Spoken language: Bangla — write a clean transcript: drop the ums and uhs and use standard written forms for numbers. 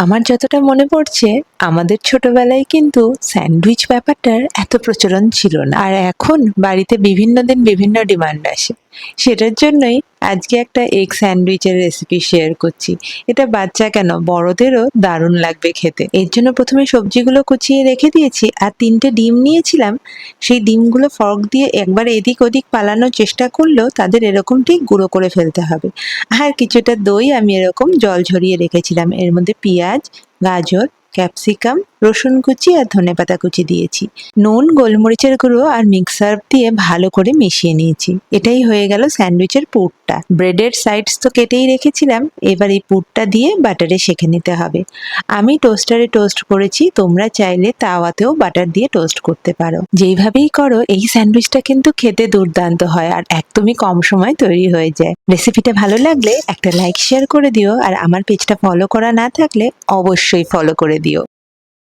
আমার যতটা মনে পড়ছে আমাদের ছোটবেলায় কিন্তু স্যান্ডউইচ ব্যাপারটার এত প্রচলন ছিল না, আর এখন বাড়িতে বিভিন্ন দিন বিভিন্ন ডিমান্ড আসে। সেটার জন্যই আজকে একটা এগ স্যান্ডউইচের রেসিপি শেয়ার করছি। এটা বাচ্চা কেন, বড়দেরও দারুণ লাগবে খেতে। এর জন্য প্রথমে সবজিগুলো কুচিয়ে রেখে দিয়েছি, আর 3টে ডিম নিয়েছিলাম। সেই ডিমগুলো ফর্ক দিয়ে একবার এদিক ওদিক পালানোর চেষ্টা করলেও তাদের এরকম ঠিক গুঁড়ো করে ফেলতে হবে। আর কিছুটা দই আমি এরকম জল ঝরিয়ে রেখেছিলাম, এর মধ্যে পেঁয়াজ, গাজর, ক্যাপসিকাম, রসুন কুচি আর ধনেপাতা কুচি দিয়েছি। নুন, গোলমরিচের গুঁড়ো আর মিক্সার দিয়ে ভালো করে মিশিয়ে নিয়েছি। এটাই হয়ে গেল স্যান্ডউইচের পুরটা। ব্রেডের সাইডস তো কেটেই রেখেছিলাম, এবার এই পুরটা দিয়ে বাটারে সেঁকে নিতে হবে। আমি টোস্টারে টোস্ট করেছি, তোমরা চাইলে তাওয়াতেও বাটার দিয়ে টোস্ট করতে পারো। যেইভাবেই করো এই স্যান্ডউইচটা কিন্তু খেতে দুর্দান্ত হয় আর একদমই কম সময় তৈরি হয়ে যায়। রেসিপিটা ভালো লাগলে একটা লাইক শেয়ার করে দিও, আর আমার পেজটা ফলো করা না থাকলে অবশ্যই ফলো করে দিও।